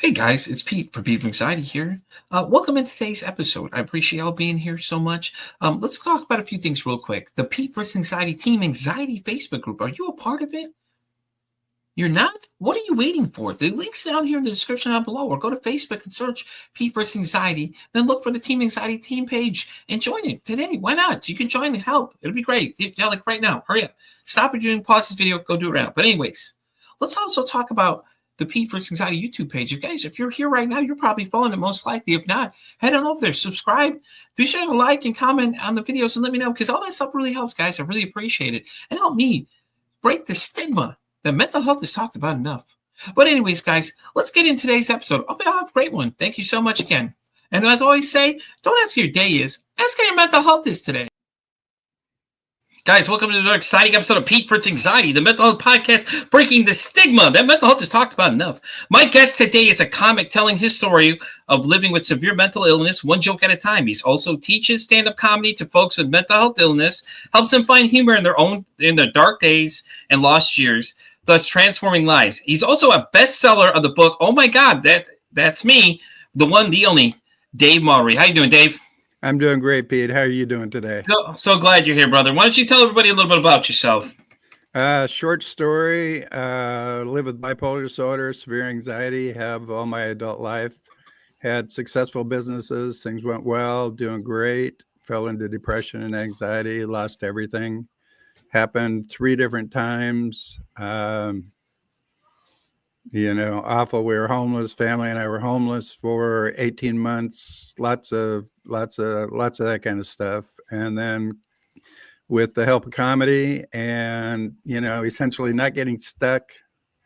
Hey guys, it's Pete from Pete from Anxiety here. Welcome into today's episode. I appreciate y'all being here so much. Let's talk about a few things real quick. The Pete vs. Anxiety Team Anxiety Facebook group. Are you a part of it? You're not? What are you waiting for? The link's down here in the description down below, or go to Facebook and search Pete vs. Anxiety. Then look for the Team Anxiety team page and join it today. Why not? You can join and help. It'll be great. Yeah, like right now. Hurry up. Stop what you're doing. Pause this video. Go do it right now. But anyways, let's also talk about the Pete vs. Anxiety YouTube page. If you're here right now, you're probably following it most likely. If not, head on over there, subscribe, be sure to like and comment on the videos and let me know, because all that stuff really helps, guys. I really appreciate it. And help me break the stigma that mental health is talked about enough. But anyways, guys, let's get into today's episode. I'll have a great one. Thank you so much again. And as I always say, don't ask how your day is, ask how your mental health is today. Guys, welcome to another exciting episode of Pete vs. Anxiety, the mental health podcast breaking the stigma that mental health is talked about enough. My guest today is a comic telling his story of living with severe mental illness, one joke at a time. He also teaches stand-up comedy to folks with mental health illness, helps them find humor in their dark days and lost years, thus transforming lives. He's also a bestseller of the book, oh my God, that's me, the one, the only, Dave Mowry. How you doing, Dave? I'm doing great, Pete. How are you doing today? So glad you're here, brother. Why don't you tell everybody a little bit about yourself? Short story, live with bipolar disorder, severe anxiety, have all my adult life, had successful businesses, things went well, doing great, fell into depression and anxiety, lost everything. Happened 3 different times. Awful. We were homeless. Family and I were homeless for 18 months. Lots of that kind of stuff. And then with the help of comedy and, essentially not getting stuck,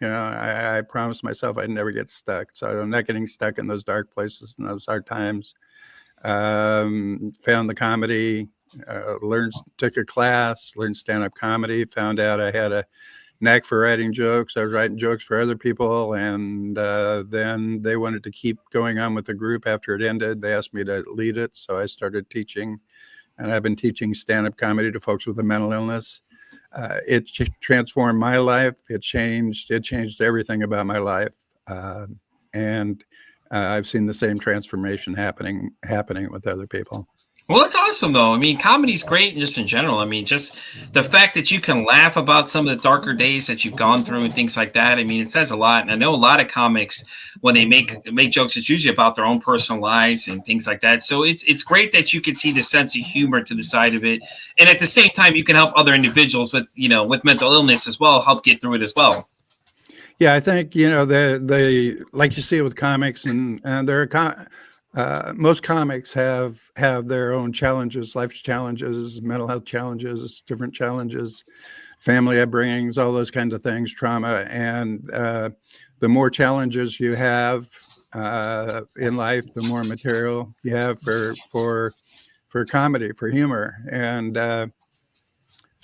I promised myself I'd never get stuck. So I'm not getting stuck in those dark places and those hard times. Found the comedy, took a class, learned stand-up comedy, found out I had a knack for writing jokes. I was writing jokes for other people, and then they wanted to keep going on with the group after it ended. They asked me to lead it, so I started teaching, and I've been teaching stand-up comedy to folks with a mental illness. It transformed my life. It changed everything about my life, and I've seen the same transformation happening with other people. Well, that's awesome, though. I mean, comedy's great just in general. I mean, just the fact that you can laugh about some of the darker days that you've gone through and things like that. I mean, it says a lot. And I know a lot of comics, when they make jokes, it's usually about their own personal lives and things like that. So it's great that you can see the sense of humor to the side of it. And at the same time, you can help other individuals with mental illness as well, help get through it as well. Yeah, I think, they like you see it with comics, and there are most comics have their own challenges, life challenges, mental health challenges, different challenges, family upbringings, all those kinds of things, trauma. And the more challenges you have in life, the more material you have for comedy, for humor. And, I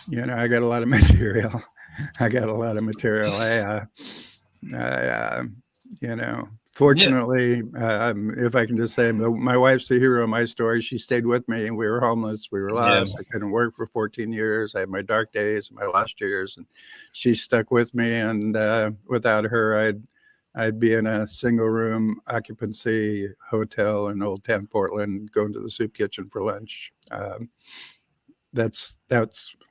got a lot of material. Fortunately, if I can just say, my wife's the hero of my story. She stayed with me, and we were homeless. We were lost. I couldn't work for 14 years. I had my dark days, my lost years, and she stuck with me. And without her, I'd be in a single room occupancy hotel in Old Town Portland, going to the soup kitchen for lunch. That's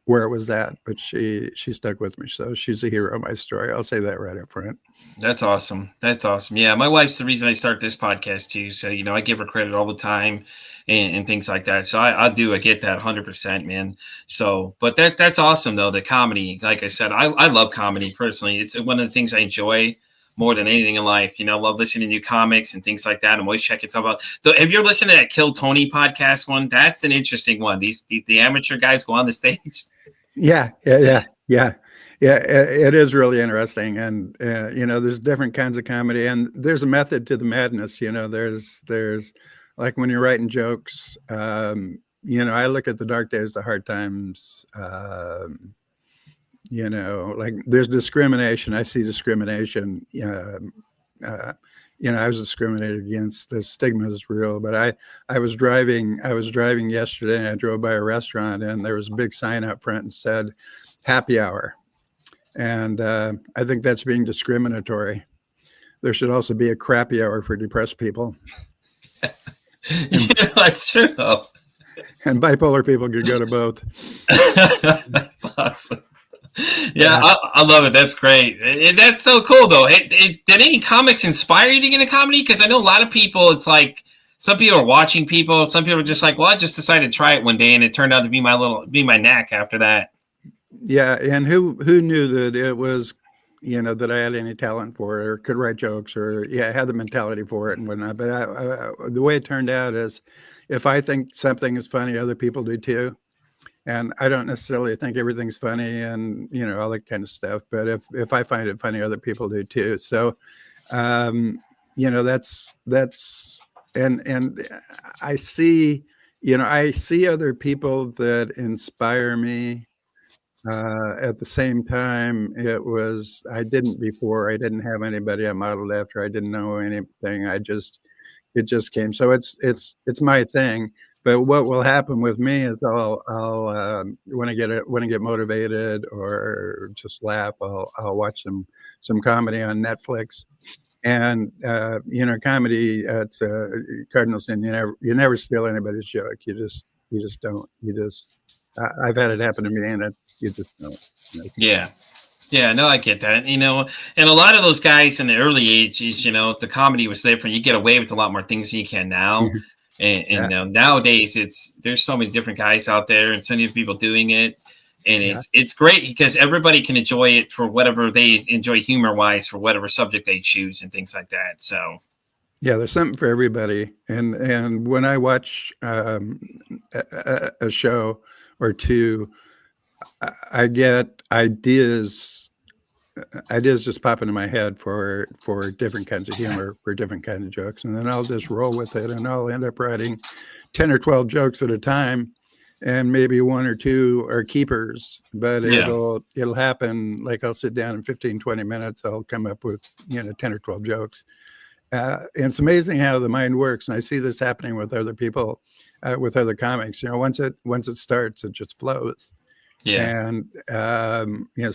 where it was at, but she stuck with me. So she's a hero of my story. I'll say that right up front. That's awesome. Yeah, my wife's the reason I start this podcast too. So, I give her credit all the time and things like that. So I get that 100%, man. So, but that's awesome though. The comedy, like I said, I love comedy personally. It's one of the things I enjoy more than anything in life. Love listening to new comics and things like that. I'm always checking stuff out. Have you ever listened to that Kill Tony podcast one? That's an interesting one. The amateur guys go on the stage. Yeah. It is really interesting. And, there's different kinds of comedy, and there's a method to the madness. There's like when you're writing jokes, I look at the dark days, the hard times, like there's discrimination. I see discrimination. I was discriminated against. The stigma is real. But I was driving yesterday, and I drove by a restaurant, and there was a big sign out front and said happy hour. And I think that's being discriminatory. there should also be a crappy hour for depressed people, You and, know, that's true. and bipolar people could go to both. That's awesome. Yeah, Yeah, I love it. That's great. That's so cool, though. Did any comics inspire you to get into comedy? Because I know a lot of people, it's like some people are watching people. Some people are just like, well, I just decided to try it one day, and it turned out to be my knack after that. yeah, and who knew that it was, that I had any talent for it or could write jokes or had the mentality for it and whatnot. But the way it turned out is, if I think something is funny, other people do too. And I don't necessarily think everything's funny and all that kind of stuff. But if I find it funny, other people do too. So, that's and I see other people that inspire me. At the same time, I didn't before. I didn't have anybody I modeled after. I didn't know anything. It just came. So it's my thing. But what will happen with me is I'll when I get motivated or just laugh, I'll watch some comedy on Netflix. And comedy, it's cardinal sin. You never steal anybody's joke. You just don't. I've had it happen to me, and you just don't. Yeah. Yeah, no, I get that. And a lot of those guys in the early ages, the comedy was different. You get away with a lot more things than you can now. And Yeah, nowadays, there's so many different guys out there and so many people doing it, and yeah. it's great because everybody can enjoy it for whatever they enjoy humor wise for whatever subject they choose and things like that. So Yeah, there's something for everybody. And when I watch a show or two, I get ideas just pop into my head for different kinds of humor, for different kinds of jokes, and then I'll just roll with it, and I'll end up writing 10 or 12 jokes at a time, and maybe one or two are keepers, but yeah, it'll happen. Like, I'll sit down in 15, 20 minutes, I'll come up with 10 or 12 jokes. And it's amazing how the mind works, and I see this happening with other people, with other comics. Once it starts, it just flows. yeah. And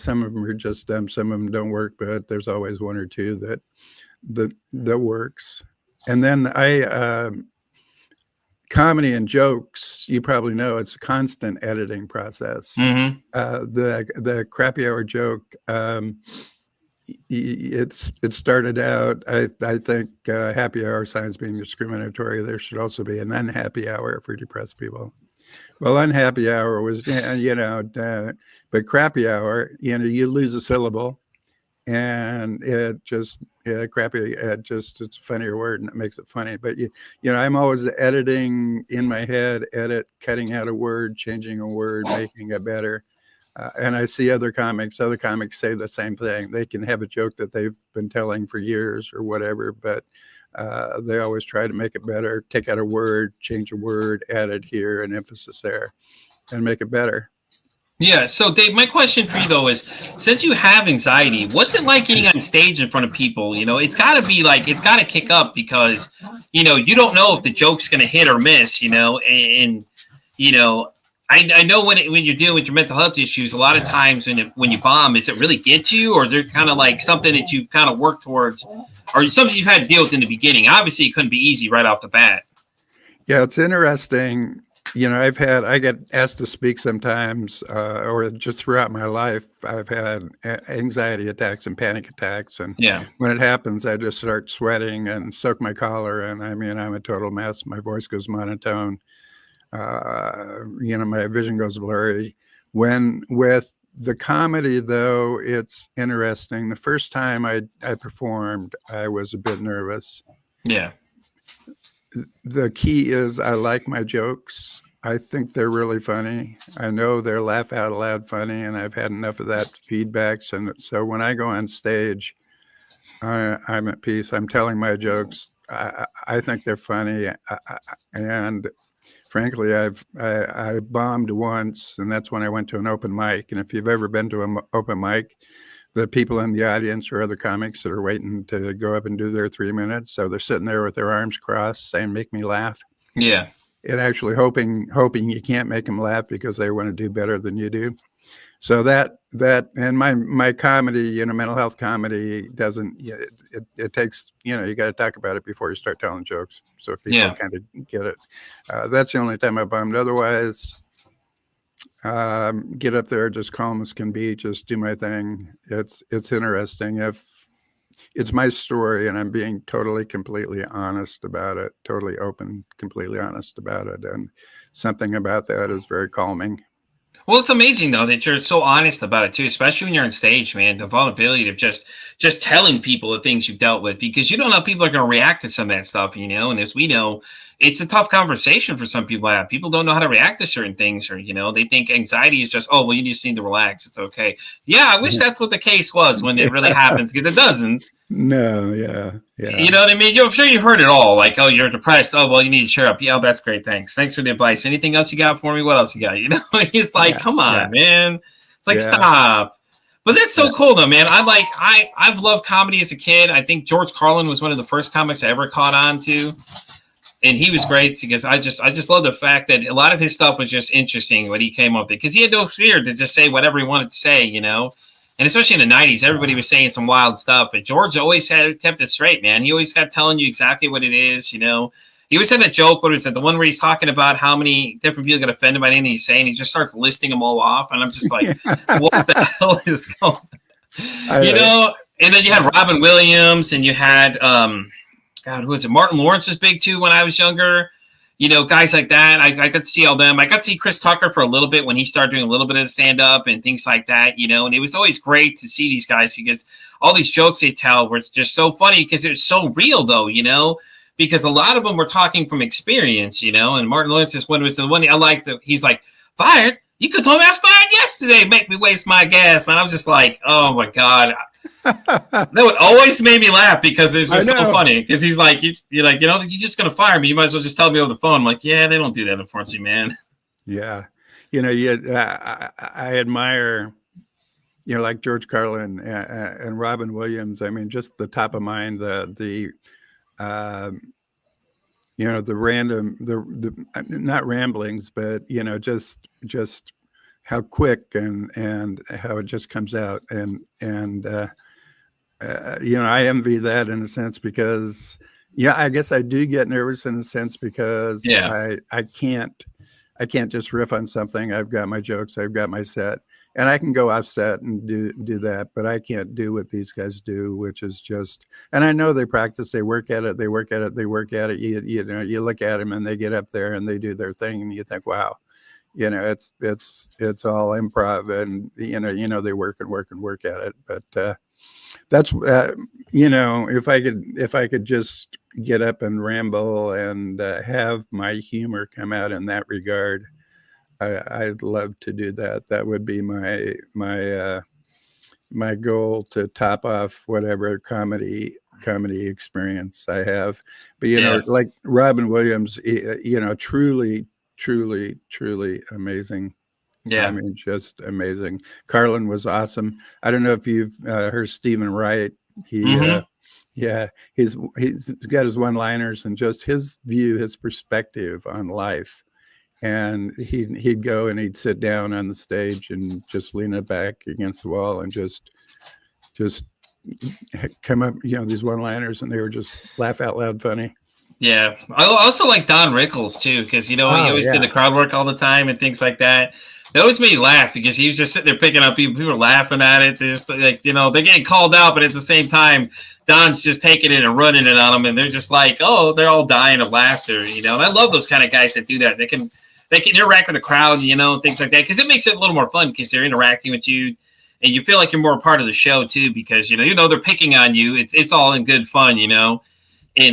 some of them are just dumb, some of them don't work, but there's always one or two that works. And then comedy and jokes, you probably know, it's a constant editing process. Mm-hmm. The crappy hour joke, it started out, I think, happy hour signs being discriminatory. There should also be an unhappy hour for depressed people. Well, unhappy hour was, but crappy hour, you lose a syllable, and it's a funnier word, and it makes it funny. But I'm always editing in my head, cutting out a word, changing a word, making it better. And I see other comics say the same thing. They can have a joke that they've been telling for years or whatever, but they always try to make it better, take out a word, change a word, add it here, an emphasis there, and make it better. Yeah. So, Dave, my question for you though is, since you have anxiety, what's it like getting on stage in front of people? It's got to kick up because, you don't know if the joke's going to hit or miss. And I know when you're dealing with your mental health issues, a lot of times when you bomb, is it really get you, or is there kind of like something that you've kind of worked towards, or something you've had to deal with in the beginning? Obviously, it couldn't be easy right off the bat. Yeah, it's interesting. I get asked to speak sometimes, or just throughout my life, I've had anxiety attacks and panic attacks. And Yeah. when it happens, I just start sweating and soak my collar. And I'm a total mess. My voice goes monotone. My vision goes blurry. With the comedy, though, it's interesting. The first time I performed, I was a bit nervous. Yeah. The key is I like my jokes. I think they're really funny. I know they're laugh out loud funny, and I've had enough of that feedback. So when I go on stage, I'm at peace. I'm telling my jokes. I think they're funny, and frankly, I bombed once, and that's when I went to an open mic. And if you've ever been to an open mic, the people in the audience are other comics that are waiting to go up and do their 3 minutes. So they're sitting there with their arms crossed saying, make me laugh. Yeah. And actually hoping you can't make them laugh because they want to do better than you do. So that and my comedy, mental health comedy doesn't. It takes, you got to talk about it before you start telling jokes, so people Yeah. kind of get it. That's the only time I bummed. Otherwise, get up there, just calm as can be, just do my thing. It's interesting. If it's my story and I'm being totally, completely honest about it, totally open, completely honest about it, and something about that is very calming. Well, it's amazing though that you're so honest about it too, especially when you're on stage, man. The vulnerability of just telling people the things you've dealt with, because you don't know how people are going to react to some of that stuff, And as we know, it's a tough conversation for some people to have. People don't know how to react to certain things, or they think anxiety is just, oh, well, you just need to relax. It's okay. Yeah, I wish that's what the case was when it really happens, because it doesn't. No, yeah. You know what I mean? I'm sure you've heard it all. Like, oh, you're depressed. Oh, well, you need to cheer up. Yeah, that's great. Thanks. Thanks for the advice. Anything else you got for me? What else you got? It's like, Yeah, come yeah, on, man. It's like, yeah, stop. But that's yeah. so cool, though, man. I've loved comedy as a kid. I think George Carlin was one of the first comics I ever caught on to, and he was great because I just love the fact that a lot of his stuff was just interesting what he came up with, because he had no fear to just say whatever he wanted to say, And especially in the 90s, everybody was saying some wild stuff. But George always kept it straight, man. He always kept telling you exactly what it is, He always had a joke. What is it? The one where he's talking about how many different people get offended by anything he's saying. He just starts listing them all off. And I'm just like, what the hell is going on? And then you had Robin Williams, and you had, God, who was it? Martin Lawrence was big too when I was younger. Guys like that. I got to see all them. I got to see Chris Tucker for a little bit when he started doing a little bit of stand-up and things like that, and it was always great to see these guys, because all these jokes they tell were just so funny, because it was so real, though, because a lot of them were talking from experience, and Martin Lawrence's one was the one I liked. He's like, fired? You could tell me I was fired yesterday, make me waste my gas. And I'm just like, oh, my God. That would always made me laugh, because it's just so funny. Because he's like, you're like, you're just gonna fire me. You might as well just tell me over the phone. I'm like, yeah, they don't do that, unfortunately, man. Yeah, I admire, like George Carlin and Robin Williams. I mean, just the top of mind, the random, the not ramblings, but just how quick and how it just comes out, and I envy that in a sense, because I guess I do get nervous in a sense, because I can't just riff on something. I've got my jokes, I've got my set, and I can go off set and do that, but I can't do what these guys do, which is just, and I know they practice, they work at it. You look at them and they get up there and they do their thing, and you think, wow, it's all improv, and they work at it, but that's if I could just get up and ramble and have my humor come out in that regard, I'd love to do that. That would be my goal, to top off whatever comedy experience I have. But like Robin Williams, truly amazing. Yeah. I mean, just amazing. Carlin was awesome. I don't know if you've heard Stephen Wright. He's got his one-liners and just his view, his perspective on life. And he'd go and he'd sit down on the stage and just lean it back against the wall and just come up, these one-liners, and they were just laugh out loud funny. Yeah, I also like Don Rickles too, because he always did the crowd work all the time and things like that. It always made me laugh, because he was just sitting there picking up people. People were laughing at it. They're just like, they're getting called out, but at the same time, Don's just taking it and running it on them, and they're just like, oh, they're all dying of laughter, And I love those kind of guys that do that. They can interact with the crowd, things like that, because it makes it a little more fun, because they're interacting with you, and you feel like you're more a part of the show too, because even though they're picking on you, it's all in good fun, And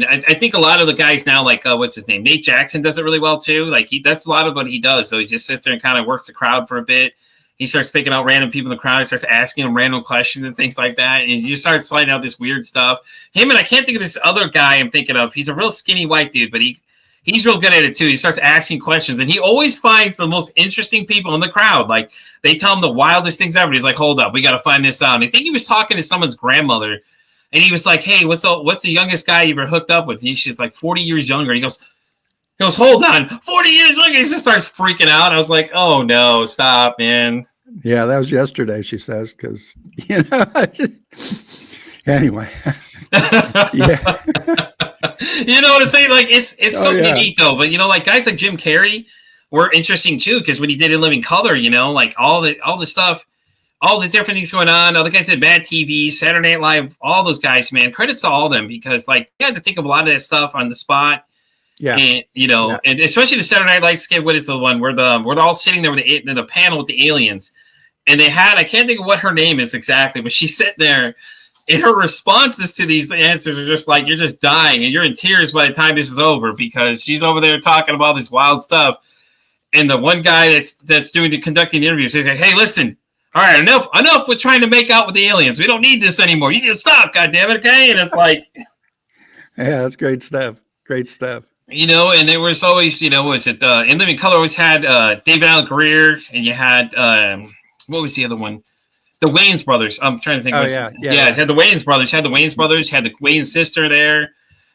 I think a lot of the guys now, like what's his name, Nate Jackson, does it really well too. Like that's a lot of what he does. So he just sits there and kind of works the crowd for a bit. He starts picking out random people in the crowd. He starts asking them random questions and things like that. And you just start sliding out this weird stuff. Him, and I can't think of this other guy I'm thinking of. He's a real skinny white dude, but he's real good at it too. He starts asking questions, and he always finds the most interesting people in the crowd. Like they tell him the wildest things ever. He's like, hold up, we got to find this out. And I think he was talking to someone's grandmother. And he was like, hey, what's the youngest guy you ever hooked up with? And she's like 40 years younger. He goes, hold on, 40 years younger. He just starts freaking out. I was like, oh, no, stop, man. Yeah, that was yesterday, she says, because, anyway. Yeah. You know what I'm saying? Like it's Oh, so yeah. unique though. But like guys like Jim Carrey were interesting too, because when he did In Living Color, like all the stuff, all the different things going on. All the guys at Mad TV, Saturday Night Live, all those guys, man. Credits to all of them, because like you had to think of a lot of that stuff on the spot. Yeah. And Yeah. and especially the Saturday Night Live skit. What is the one where we're all sitting there with the panel with the aliens, and they had, I can't think of what her name is exactly, but she's sitting there, and her responses to these answers are just like, you're just dying and you're in tears by the time this is over, because she's over there talking about this wild stuff. And the one guy that's conducting the interview says, "Hey, listen, all right, enough with trying to make out with the aliens. We don't need this anymore. You need to stop, goddammit, okay?" And it's like, yeah, that's great stuff. Great stuff. And there was always, was it In Living Color always had David Allen Greer, and you had what was the other one? The Wayans brothers. I'm trying to think. Oh, yeah. It had the Wayans brothers. Had the Wayans brothers. Had the Wayans sister there,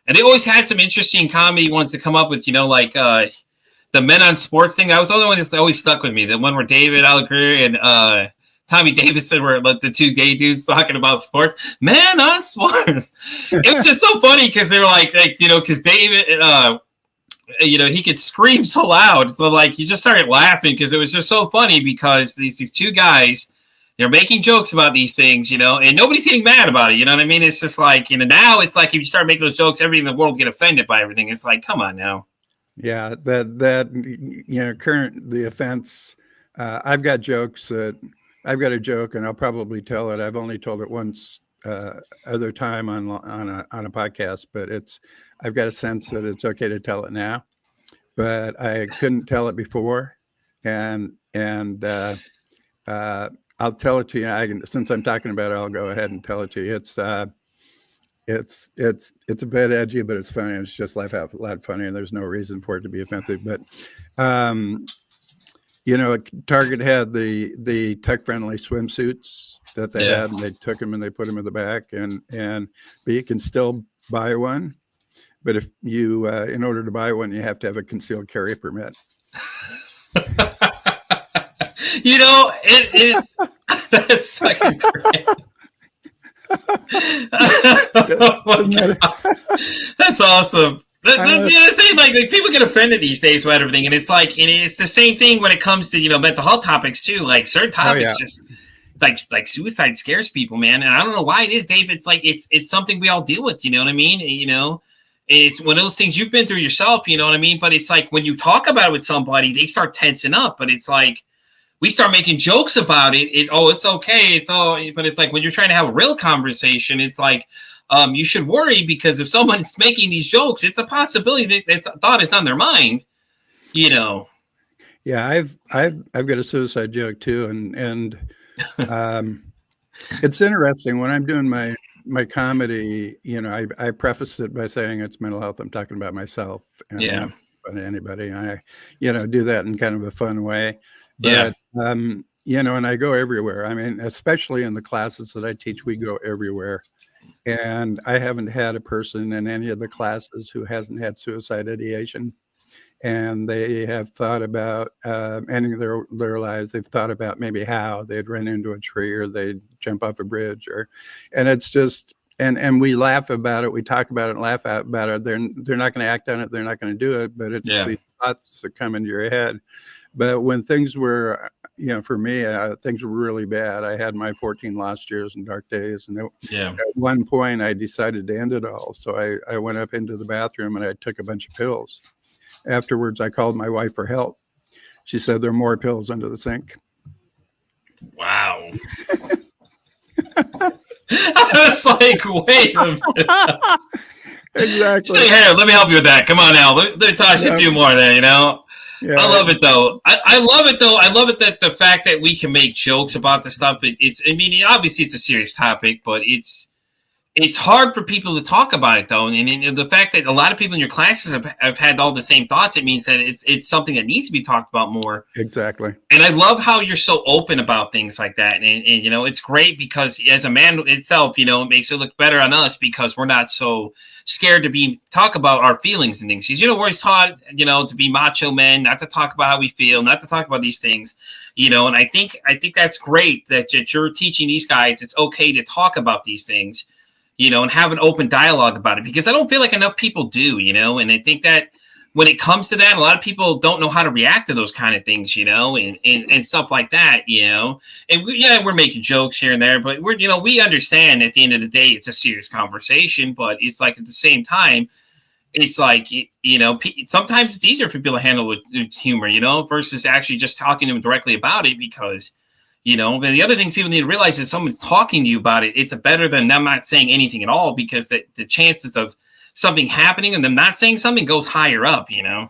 and they always had some interesting comedy ones to come up with. Like the Men on Sports thing. That was the only one that's always stuck with me. The one where David Allen Greer and Tommy Davidson were like the two gay dudes talking about sports. Men on Sports. It was just so funny because they were like because David. He could scream so loud. So like you just started laughing because it was just so funny, because these two guys, they're making jokes about these things, and nobody's getting mad about it. You know what I mean? It's just like, now it's like if you start making those jokes, everybody in the world get offended by everything. It's like, come on now. Yeah, the offense. I've got a joke, and I'll probably tell it. I've only told it once other time on a podcast, but I've got a sense that it's okay to tell it now, but I couldn't tell it before, and I'll tell it to you. Since I'm talking about it, I'll go ahead and tell it to you. It's a bit edgy, but it's funny. It's just laugh out loud funny, and there's no reason for it to be offensive. But Target had the tech friendly swimsuits that they had, and they took them and they put them in the back, but you can still buy one. But if you, in order to buy one, you have to have a concealed carry permit. It is. That's fucking great. Oh my God. That's awesome. That's saying like people get offended these days about everything, and it's like, and it's the same thing when it comes to mental health topics too. Like certain topics just like suicide scares people, man. And I don't know why it is, Dave. It's like it's something we all deal with. You know what I mean? It's one of those things you've been through yourself. You know what I mean? But it's like when you talk about it with somebody, they start tensing up. But it's like we start making jokes about it. It's okay. It's all. But it's like when you're trying to have a real conversation, it's like you should worry, because if someone's making these jokes, it's a possibility that thought is on their mind. Yeah, I've got a suicide joke too, and it's interesting when I'm doing my comedy. I preface it by saying it's mental health. I'm talking about myself, and not fun to anybody. I do that in kind of a fun way. But and I go everywhere. I mean, especially in the classes that I teach, we go everywhere. And I haven't had a person in any of the classes who hasn't had suicide ideation. And they have thought about ending their lives. They've thought about maybe how they'd run into a tree, or they'd jump off a bridge, and it's just, and we laugh about it. We talk about it and laugh about it. They're not going to act on it. They're not going to do it, but it's the thoughts that come into your head. But when things were, for me, things were really bad. I had my 14 lost years and dark days. And at one point I decided to end it all. So I went up into the bathroom and I took a bunch of pills. Afterwards, I called my wife for help. She said, there are more pills under the sink. Wow. I was like, wait a minute. Exactly. Say, hey, let me help you with that. Come on now. Let me toss you a few more there, Yeah. I love it though. I love it though. I love it that the fact that we can make jokes about the stuff. Obviously it's a serious topic, but it's it's hard for people to talk about it though, and the fact that a lot of people in your classes have had all the same thoughts, it means that it's something that needs to be talked about more. Exactly. And I love how you're so open about things like that. And you know, it's great because as a man itself, you know, it makes it look better on us because we're not so scared to talk about our feelings and things. Because, you know, we're always taught, you know, to be macho men, not to talk about how we feel, not to talk about these things, you know. And I think that's great that you're teaching these guys it's okay to talk about these things, you know, and have an open dialogue about it, because I don't feel like enough people do, you know. And I think that when it comes to that, a lot of people don't know how to react to those kind of things, you know, and stuff like that, you know. And we're making jokes here and there, but you know, we understand at the end of the day, it's a serious conversation, but it's like at the same time, it's like, you know, sometimes it's easier for people to handle with humor, you know, versus actually just talking to them directly about it, because, you know, and the other thing people need to realize is someone's talking to you about it. It's better than them not saying anything at all, because the chances of something happening and them not saying something goes higher up, you know?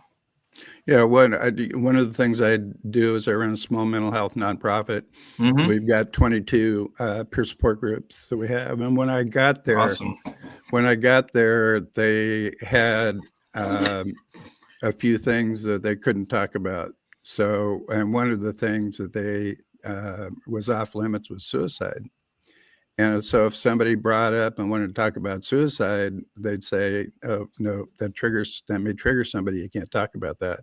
Yeah, one of the things I do is I run a small mental health nonprofit. Mm-hmm. We've got 22 peer support groups that we have, and when I got there, Awesome. they had a few things that they couldn't talk about. So, and one of the things that they was off limits was suicide. And so if somebody brought up and wanted to talk about suicide, they'd say, "Oh no, that may trigger somebody. You can't talk about that."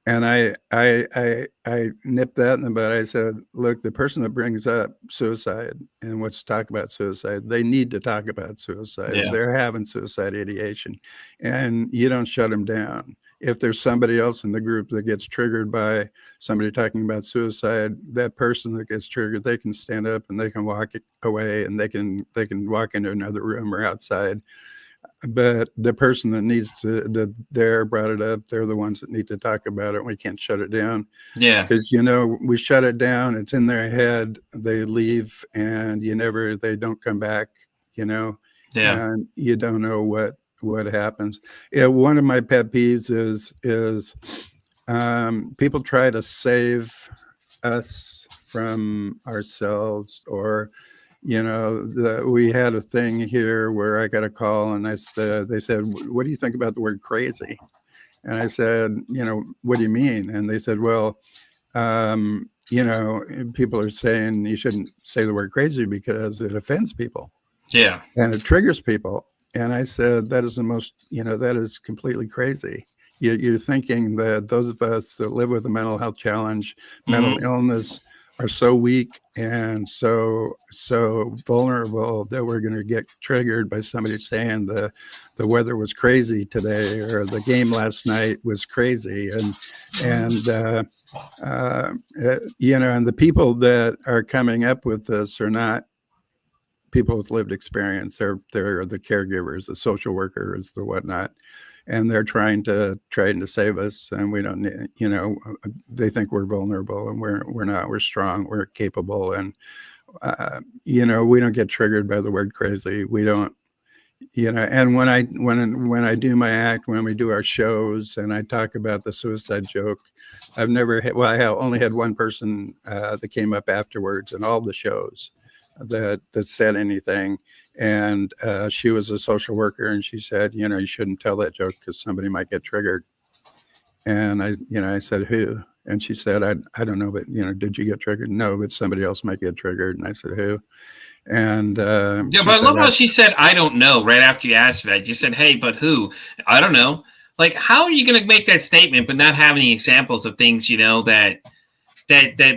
And I nipped that in the bud. I said, "Look, the person that brings up suicide and wants to talk about suicide, they need to talk about suicide. Yeah. They're having suicide ideation, and you don't shut them down. If there's somebody else in the group that gets triggered by somebody talking about suicide, that person that gets triggered, they can stand up and they can walk away, and they can walk into another room or outside. But the person that brought it up, they're the ones that need to talk about it. We can't shut it down." Yeah. Because, you know, we shut it down, it's in their head, they leave, and they don't come back, you know. Yeah. And you don't know what happens. Yeah, one of my pet peeves is people try to save us from ourselves, or, you know, we had a thing here where I got a call, and they said, "What do you think about the word crazy?" And I said, "You know, what do you mean?" And they said, "Well, you know, people are saying you shouldn't say the word crazy because it offends people." Yeah. And it triggers people. And I said, that is that is completely crazy. You're thinking that those of us that live with a mental health challenge, mental illness, are so weak and so vulnerable that we're going to get triggered by somebody saying the weather was crazy today, or the game last night was crazy. And you know, and the people that are coming up with this are not people with lived experience. They're the caregivers, the social workers, the whatnot, and they're trying to save us. And we don't need, you know, they think we're vulnerable, and we're not. We're strong. We're capable, and you know, we don't get triggered by the word crazy. We don't. You know, and when I do my act, when we do our shows, and I talk about the suicide joke, I've never had, well, I only had one person that came up afterwards in all the shows that said anything. And she was a social worker, and she said, "You know, you shouldn't tell that joke because somebody might get triggered." And I said, "Who?" And she said, I don't know, but, you know, did you get triggered?" "No, but somebody else might get triggered." And I said, "Who?" And Yeah, she but I said, love how she said, "I don't know," right after you asked that. You said, "Hey, but who?" "I don't know." Like, how are you going to make that statement but not have any examples of things, you know, that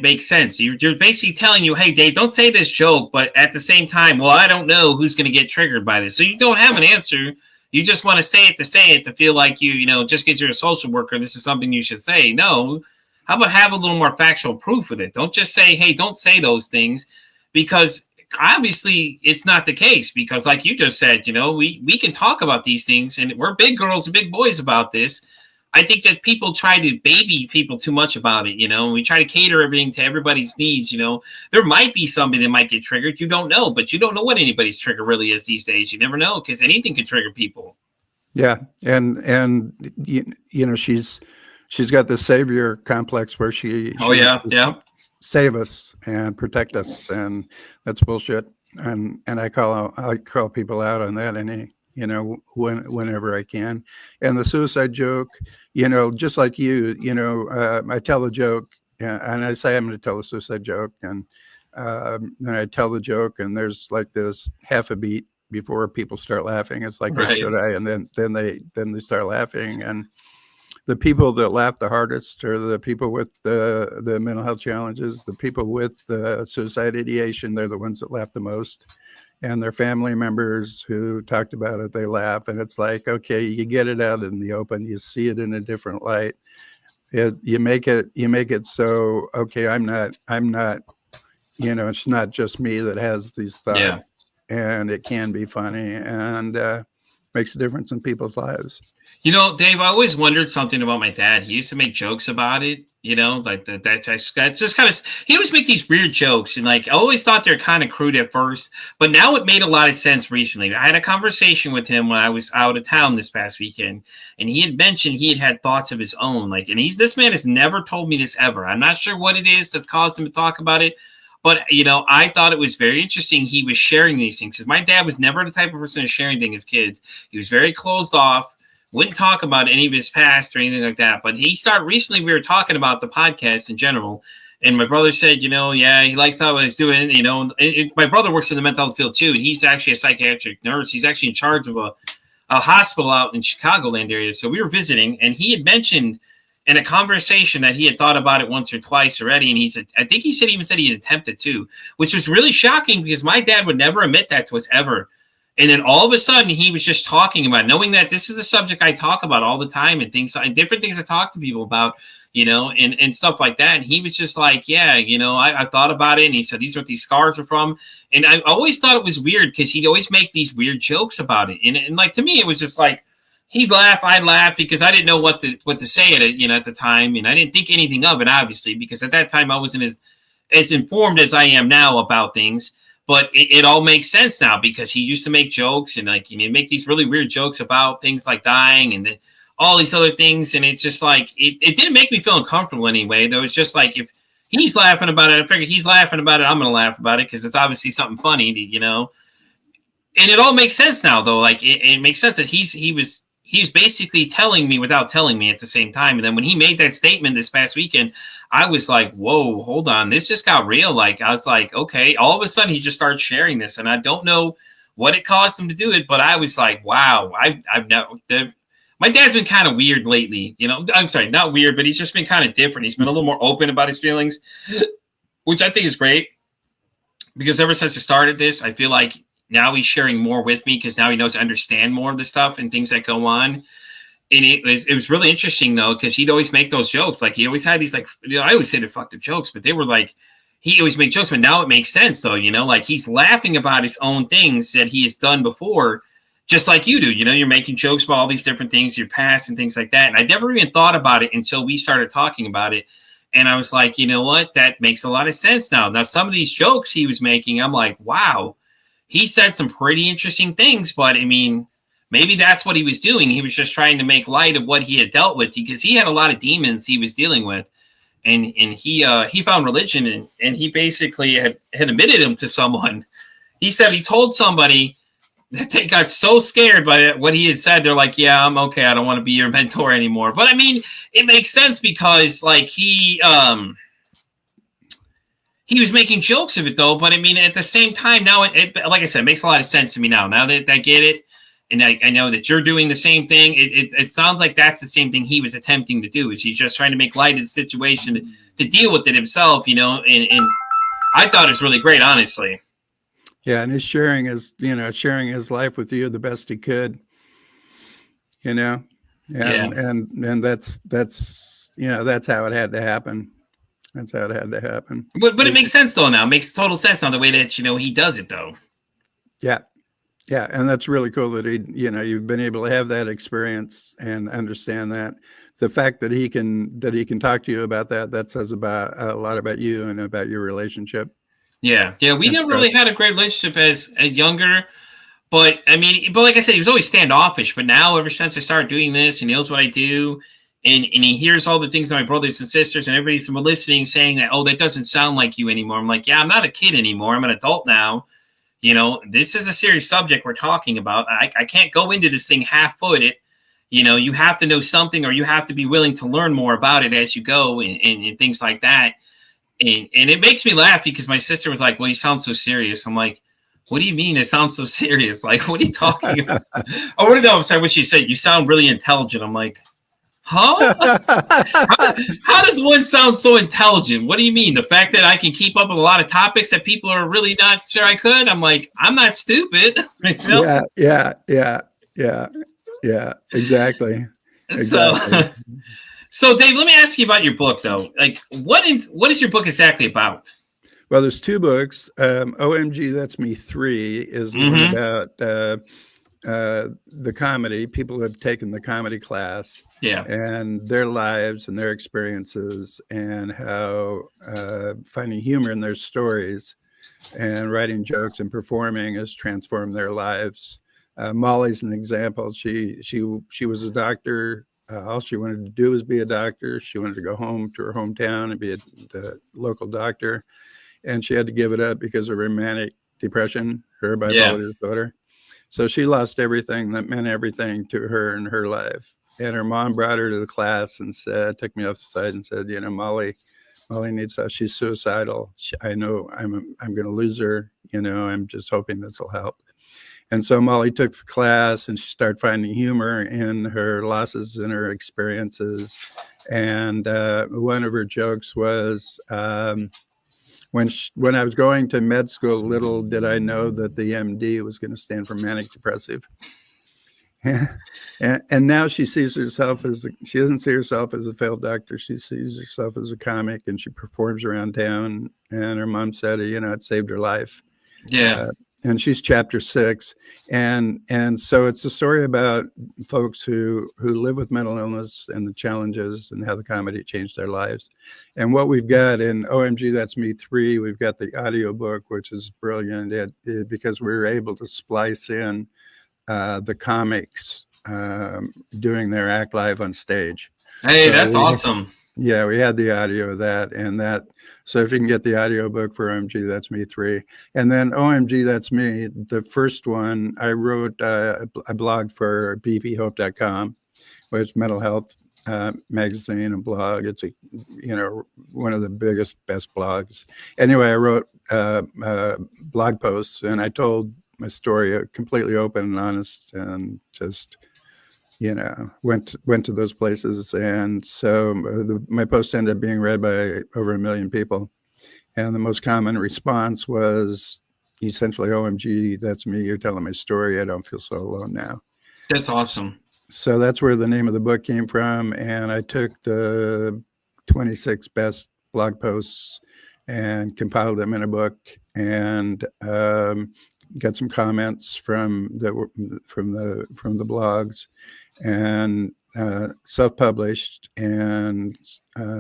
makes sense? You're basically telling you, "Hey, Dave, don't say this joke," but at the same time, well, I don't know who's going to get triggered by this. So you don't have an answer. You just want to say it to feel like you know, just because you're a social worker, this is something you should say. No. How about have a little more factual proof with it? Don't just say, "Hey, don't say those things," because obviously it's not the case, because like you just said, you know, we can talk about these things, and we're big girls and big boys about this. I think that people try to baby people too much about it, you know. We try to cater everything to everybody's needs, you know. There might be somebody that might get triggered. You don't know, but you don't know what anybody's trigger really is these days. You never know, because anything can trigger people. yeah. And you know, she's got the savior complex where Oh she wants yeah, to yeah. save us and protect us, and that's bullshit. and I call people out on that any whenever I can. And the suicide joke, just like I tell a joke, and I say I'm going to tell a suicide joke, and then I tell the joke, and there's like this half a beat before people start laughing. It's like, oh, Right. should I? And then they start laughing, and the people that laugh the hardest are the people with the mental health challenges, the people with the suicide ideation. They're the ones that laugh the most, and their family members who talked about it, they laugh. And it's like, okay, you get it out in the open, you see it in a different light. You make it so, okay, I'm not, it's not just me that has these Yeah. thoughts, and it can be funny, and makes a difference in people's lives. Dave, I always wondered something about my dad. He used to make jokes about it, like that just kind of, he always make these weird jokes. And like, I always thought they're kind of crude at first, but now it made a lot of sense recently. I had a conversation with him when I was out of town this past weekend, and he had mentioned he had thoughts of his own. Like, and this man has never told me this ever. I'm not sure what it is that's caused him to talk about it. But, I thought it was very interesting. He was sharing these things because my dad was never the type of person to share anything as kids. He was very closed off. Wouldn't talk about any of his past or anything like that. But he started recently, we were talking about the podcast in general. And my brother said, yeah, he likes how he's doing. My brother works in the mental health field too. And he's actually a psychiatric nurse. He's actually in charge of a hospital out in Chicagoland area. So we were visiting, and he had mentioned in a conversation that he had thought about it once or twice already. And he said, I think he even said he had attempted to, which was really shocking because my dad would never admit that to us ever. And then all of a sudden, he was just talking about, knowing that this is a subject I talk about all the time and different things I talk to people about, and stuff like that. And he was just like, yeah, I thought about it. And he said, these are what these scars are from. And I always thought it was weird because he'd always make these weird jokes about it. And like, to me, it was just like, he'd laugh, I'd laugh because I didn't know what to say at it, at the time. And I didn't think anything of it, obviously, because at that time I wasn't as informed as I am now about things. But it all makes sense now because he used to make jokes and like, make these really weird jokes about things like dying and all these other things. And it's just like, it didn't make me feel uncomfortable anyway, though. It's just like, if he's laughing about it, I figure he's laughing about it, I'm going to laugh about it because it's obviously something funny, And it all makes sense now, though. Like, it makes sense that he was basically telling me without telling me at the same time. And then when he made that statement this past weekend, I was like, whoa, hold on. This just got real. Like, I was like, okay. All of a sudden, he just started sharing this. And I don't know what it caused him to do it, but I was like, wow, my dad's been kind of weird lately. I'm sorry, not weird, but he's just been kind of different. He's been a little more open about his feelings, which I think is great. Because ever since I started this, I feel like now he's sharing more with me because now he knows to understand more of the stuff and things that go on. And it was really interesting, though, because he'd always make those jokes. Like, he always had these, like, I always say they're fucked up jokes, but they were like, he always made jokes, but now it makes sense, though, like he's laughing about his own things that he has done before, just like you do. You're making jokes about all these different things, your past and things like that. And I never even thought about it until we started talking about it. And I was like, you know what? That makes a lot of sense now. Now, some of these jokes he was making, I'm like, wow, he said some pretty interesting things, but I mean, maybe that's what he was doing. He was just trying to make light of what he had dealt with because he had a lot of demons he was dealing with. And he found religion and he basically had admitted him to someone. He said he told somebody that they got so scared by what he had said. They're like, yeah, I'm okay. I don't want to be your mentor anymore. But I mean, it makes sense because like he was making jokes of it though. But I mean, at the same time, now it like I said, it makes a lot of sense to me now. Now that I get it. And I know that you're doing the same thing. It sounds like that's the same thing he was attempting to do. Is he's just trying to make light of the situation to deal with it himself, And I thought it was really great, honestly. Yeah, and he's sharing his life with you the best he could. And that's how it had to happen. That's how it had to happen. But it makes sense though now. It makes total sense now the way that he does it though. Yeah. Yeah, and that's really cool that you've been able to have that experience and understand that. The fact that he can talk to you about that says about a lot about you and about your relationship. Yeah, we never really had a great relationship as a younger, but I mean, like I said, he was always standoffish. But now, ever since I started doing this, he knows what I do, and he hears all the things that my brothers and sisters and everybody's listening saying that, oh, that doesn't sound like you anymore. I'm like, yeah, I'm not a kid anymore. I'm an adult now. This is a serious subject we're talking about. I can't go into this thing half-footed. You have to know something, or you have to be willing to learn more about it as you go, and things like that. And it makes me laugh because my sister was like, well, you sound so serious. I'm like, what do you mean it sounds so serious? Like, what are you talking about? Oh, I'm sorry, what she said. You sound really intelligent. I'm like, huh? How does one sound so intelligent? What do you mean? The fact that I can keep up with a lot of topics that people are really not sure I could? I'm like, I'm not stupid. Yeah, exactly. So, Exactly. so Dave, let me ask you about your book, though. Like, what is your book exactly about? Well, there's two books. OMG, That's Me 3 is the one about the comedy, people who have taken the comedy class, and their lives and their experiences, and how finding humor in their stories and writing jokes and performing has transformed their lives. Molly's an example. She was a doctor. All she wanted to do was be a doctor. She wanted to go home to her hometown and be the local doctor, and she had to give it up because of romantic depression, her bipolar disorder. So she lost everything that meant everything to her in her life. And her mom brought her to the class and took me off the side and said, Molly needs us. She's suicidal. I know I'm going to lose her. I'm just hoping this will help. And so Molly took the class and she started finding humor in her losses and her experiences. And one of her jokes was, when I was going to med school, little did I know that the MD was going to stand for manic depressive. And now she sees herself she doesn't see herself as a failed doctor. She sees herself as a comic, and she performs around town. And her mom said, it saved her life. Yeah. And she's chapter 6. And so it's a story about folks who live with mental illness and the challenges and how the comedy changed their lives. And what we've got in OMG, That's Me 3, we've got the audiobook, which is brilliant because we were able to splice in the comics doing their act live on stage. Hey, that's awesome. Yeah, we had the audio of that, so if you can get the audiobook for OMG, That's Me 3. And then OMG, That's Me, the first one, I wrote a blog for bphope.com, which is mental health magazine and blog. It's one of the best blogs. Anyway, I wrote blog posts, and I told my story completely open and honest, and just went to those places. And so my post ended up being read by over 1 million people. And the most common response was essentially, OMG, that's me. You're telling my story. I don't feel so alone now. That's awesome. So that's where the name of the book came from. And I took the 26 best blog posts and compiled them in a book, and got some comments from the blogs, and self-published, and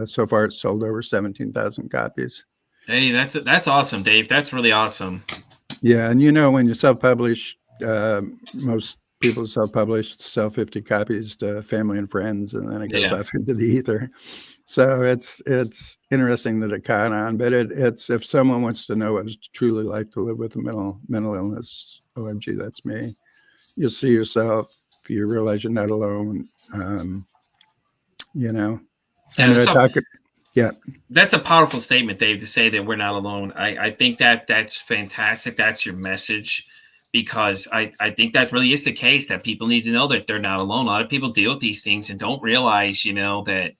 so far it's sold over 17,000 copies. Hey, that's awesome, Dave. That's really awesome. Yeah, and when you self-publish, most people self-publish, sell 50 copies to family and friends, and then it goes off into the ether. So it's interesting that it caught on, but it's if someone wants to know what it's truly like to live with a mental illness, OMG, That's Me. You'll see yourself. You realize you're not alone. That's a powerful statement, Dave, to say that we're not alone. I think that's fantastic. That's your message, because I think that really is the case, that people need to know that they're not alone. A lot of people deal with these things and don't realize, that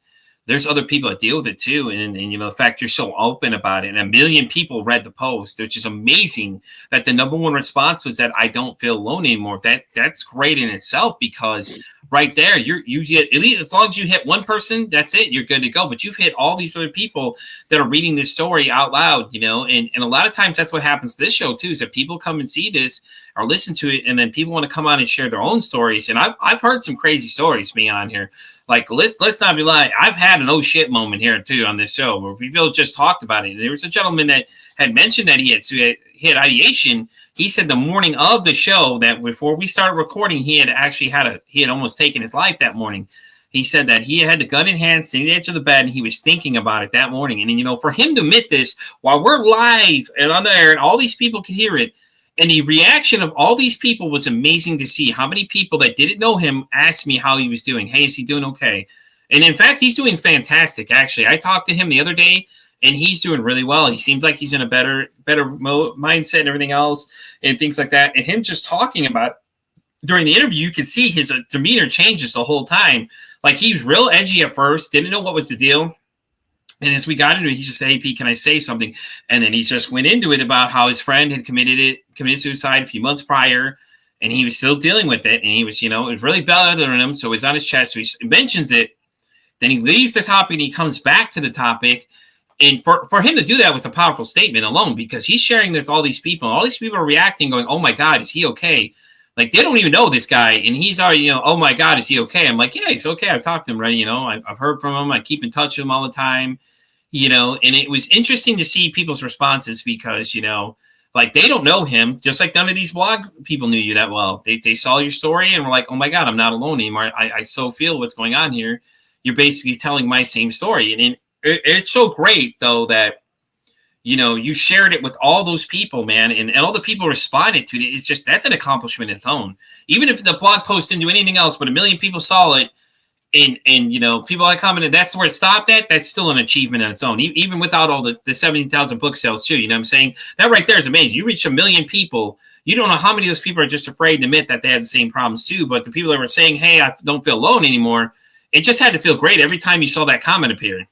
there's other people that deal with it too. And the fact you're so open about it, and 1 million people read the post, which is amazing, that the number one response was that I don't feel alone anymore. That's great in itself, because right there, you get, at least as long as you hit one person, that's it, you're good to go. But you've hit all these other people that are reading this story out loud, and a lot of times that's what happens to this show too, is that people come and see this or listen to it, and then people want to come on and share their own stories. And I've heard some crazy stories being on here. Like, let's not be lying. I've had an oh shit moment here too on this show, where people just talked about it. There was a gentleman that had mentioned that he had ideation. He said the morning of the show, that before we started recording, he had almost taken his life that morning. He said that he had the gun in hand, sitting at the edge of the bed, and he was thinking about it that morning. And for him to admit this while we're live and on the air, and all these people can hear it, And the reaction of all these people was amazing to see. How many people that didn't know him asked me how he was doing. Hey, is he doing okay? And in fact, he's doing fantastic, actually. I talked to him the other day, and he's doing really well. He seems like he's in a better mindset and everything else and things like that. And him just talking about during the interview, you could see his demeanor changes the whole time. Like, he was real edgy at first, didn't know what was the deal. And as we got into it, he just said, hey, Pete, can I say something? And then he just went into it about how his friend had committed suicide a few months prior, and he was still dealing with it. And he was, it was really bothering him. So it's on his chest. So he mentions it. Then he leaves the topic and he comes back to the topic. And for him to do that was a powerful statement alone, because he's sharing this with all these people. And all these people are reacting, going, oh, my God, is he okay? Like, they don't even know this guy. And he's already, oh, my God, is he okay? I'm like, yeah, he's okay. I've talked to him already. I've heard from him. I keep in touch with him all the time. And it was interesting to see people's responses because, like, they don't know him, just like none of these blog people knew you that well. They saw your story and were like, oh, my God, I'm not alone anymore. I so feel what's going on here. You're basically telling my same story. And it's so great, though, that, you shared it with all those people, man, and all the people responded to it. It's just, that's an accomplishment in its own. Even if the blog post didn't do anything else, but 1 million people saw it, and people that commented, that's where it stopped at, that's still an achievement on its own, even without all the 17,000 book sales too. You know what I'm saying? That right there is amazing. You reach 1 million people. You don't know how many of those people are just afraid to admit that they have the same problems too. But the people that were saying, hey, I don't feel alone anymore, it just had to feel great every time you saw that comment appear.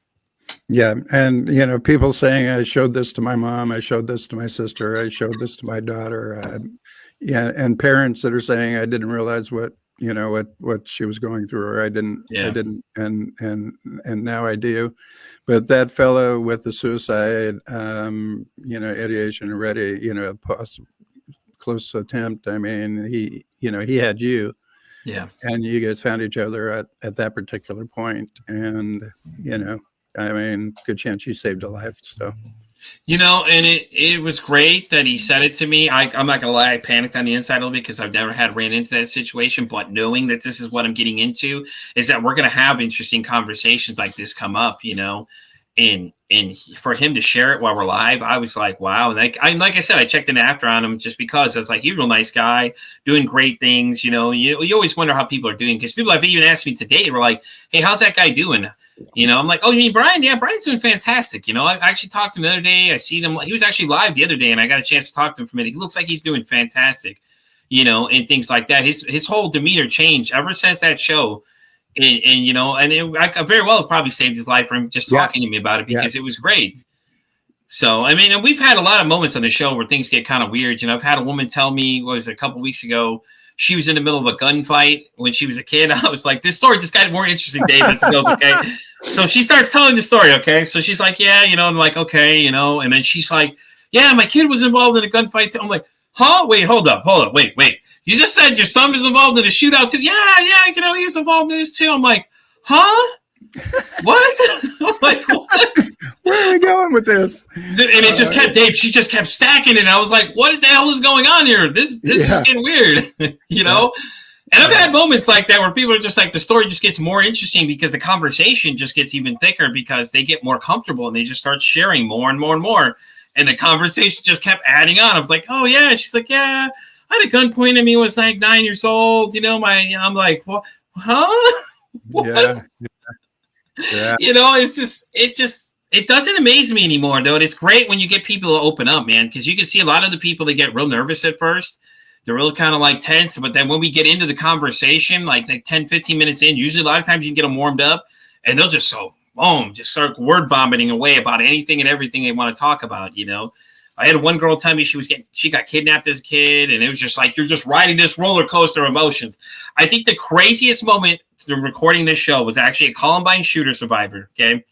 Yeah. And, people saying, I showed this to my mom, I showed this to my sister, I showed this to my daughter. And parents that are saying, I didn't realize what she was going through, or I didn't, and now I do. But that fellow with the suicide, ideation already, close attempt. I mean, he had you. Yeah. And you guys found each other at that particular point. And, I mean, good chance you saved a life. So. And it was great that he said it to me. I'm not going to lie. I panicked on the inside a little bit because I've never ran into that situation. But knowing that this is what I'm getting into is that we're going to have interesting conversations like this come up, and for him to share it while we're live, I was like, wow. And like I said, I checked in after on him just because I was like, he's a real nice guy doing great things. You always wonder how people are doing, because people have even asked me today, were like, hey, how's that guy doing? I'm like, oh, you mean Brian? Yeah, Brian's doing fantastic. I actually talked to him the other day. I seen him. He was actually live the other day, and I got a chance to talk to him for a minute. He looks like he's doing fantastic, and things like that. His whole demeanor changed ever since that show. I very well probably saved his life for him just talking to me about it, because it was great. So, I mean, and we've had a lot of moments on the show where things get kind of weird. I've had a woman tell me, a couple weeks ago, she was in the middle of a gunfight when she was a kid. I was like, this story just got more interesting, Dave, as it goes, okay? So she starts telling the story, okay? So she's like, yeah, I'm like, okay, and then she's like, yeah, my kid was involved in a gunfight too. I'm like, huh? Wait, hold up, wait. You just said your son was involved in a shootout too? Yeah, he was involved in this too. I'm like, huh? What? I'm like, what? Where are we going with this? And it just kept, Dave, she just kept stacking it. And I was like, what the hell is going on here? This is getting weird, And I've had moments like that where people are just like, the story just gets more interesting because the conversation just gets even thicker because they get more comfortable and they just start sharing more and more and more. And the conversation just kept adding on. I was like, oh, yeah. She's like, yeah, I had a gun pointed at me when I was like 9 years old. I'm like, what? Huh? What? Yeah. It doesn't amaze me anymore, though. And it's great when you get people to open up, man, because you can see a lot of the people that get real nervous at first. They're real kind of like tense. But then when we get into the conversation, like 10, 15 minutes in, usually a lot of times you can get them warmed up and they'll just just start word vomiting away about anything and everything they want to talk about, I had one girl tell me she got kidnapped as a kid, and it was just like, you're just riding this roller coaster of emotions. I think the craziest moment to recording this show was actually a Columbine shooter survivor, okay?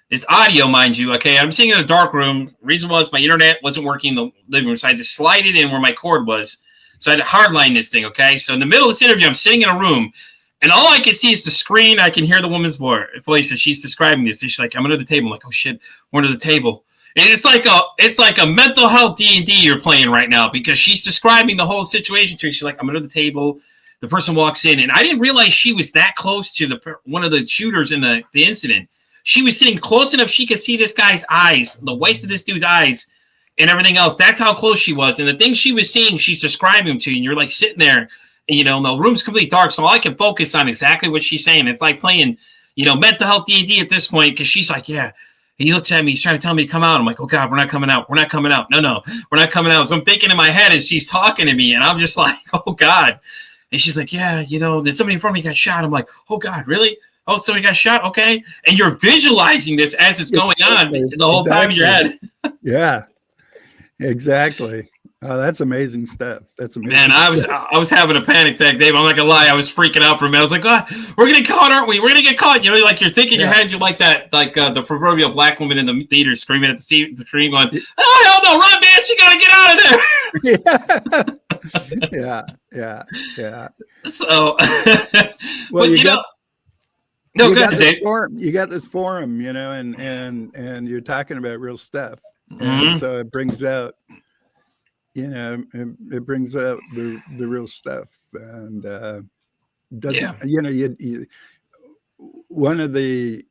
It's audio, mind you, okay? I'm sitting in a dark room. Reason was my internet wasn't working in the living room, so I had to slide it in where my cord was. So I had to hardline this thing, okay? So in the middle of this interview, I'm sitting in a room, and all I can see is the screen. I can hear the woman's voice as she's describing this. And she's like, I'm under the table. I'm like, oh, shit, we're under the table. And it's like a mental health D&D you're playing right now, because she's describing the whole situation to me. She's like, I'm under the table. The person walks in, and I didn't realize she was that close to one of the shooters in the incident. She was sitting close enough she could see this guy's eyes, the whites of this dude's eyes. and everything else. That's how close she was. And the things she was seeing, she's describing them to you. And you're like sitting there, and, you know, the room's completely dark. So all I can focus on exactly what she's saying. It's like playing, you know, mental health D&D at this point, because she's like, yeah. He looks at me. He's trying to tell me to come out. I'm like, oh, God, we're not coming out. We're not coming out. No, we're not coming out. So I'm thinking in my head as she's talking to me. And I'm just like, oh, God. And she's like, yeah, you know, there's somebody in front of me got shot. I'm like, oh, God, really? Oh, somebody got shot? Okay. And you're visualizing this as it's going on the whole time in your head. Yeah, exactly. Oh, that's amazing stuff. That's amazing. Man, I was having a panic attack, Dave. I'm not gonna lie, I was freaking out for a minute. I was like, God, we're gonna get caught, aren't we? We're gonna get caught. You know, like you're thinking in your head, you're like that, like the proverbial black woman in the theater screaming at the screen, going, "Oh hell no, run, man! You gotta get out of there!" Yeah. So, well, but you know. No, you go got ahead, this Dave. forum, you got this forum, you know, and you're talking about real stuff, Mm-hmm. and so it brings out, you know, it brings out the real stuff, and doesn't, you know, you one of the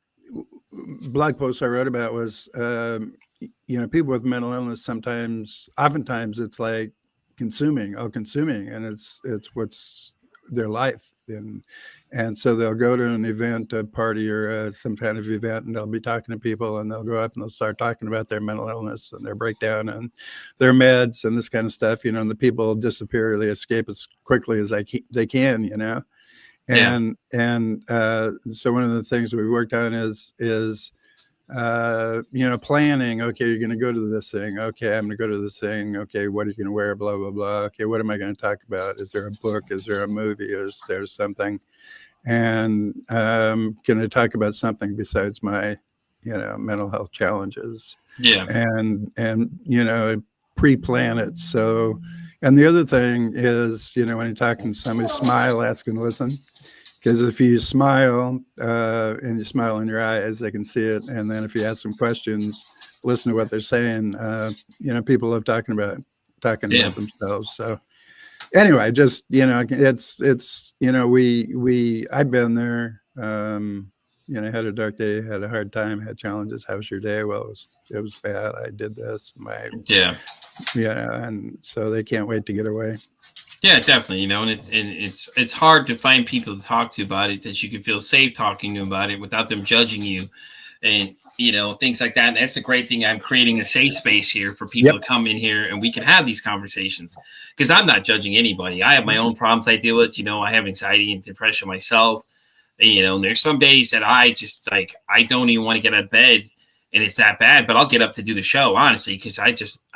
blog posts I wrote about was, you know, people with mental illness oftentimes it's like consuming, and it's what's their life, and so they'll go to an event, a party, or some kind of event, and they'll be talking to people, and they'll go up and they'll start talking about their mental illness and their breakdown and their meds and this kind of stuff, you know, and the people disappear, they escape as quickly as they can, you know. And so one of the things we worked on is you know, planning. Okay, you're going to go to this thing. Okay, I'm going to go to this thing. Okay, what are you going to wear? Blah, blah, blah. Okay, what am I going to talk about? Is there a book? Is there a movie? Is there something? And can I talk about something besides my, you know, mental health challenges? Yeah. And you know, pre-plan it. So, and the other thing is, you know, when you're talking to somebody, smile, ask and listen. Because if you smile and you smile in your eyes, they can see it. And then if you ask them questions, listen to what they're saying. You know, people love talking about themselves. So anyway, just, you know, it's you know, I've been there. You know, had a dark day, had a hard time, had challenges. How was your day? Well, it was bad. I did this. You know, and so they can't wait to get away. Yeah, definitely. You know, and it's hard to find people to talk to about it that you can feel safe talking to about it without them judging you, and, you know, things like that. And that's the great thing. I'm creating a safe space here for people to come in here and we can have these conversations, because I'm not judging anybody. I have my own problems I deal with. You know, I have anxiety and depression myself. And, you know, and there's some days that I just like, I don't even want to get out of bed. And it's that bad, but I'll get up to do the show, honestly, because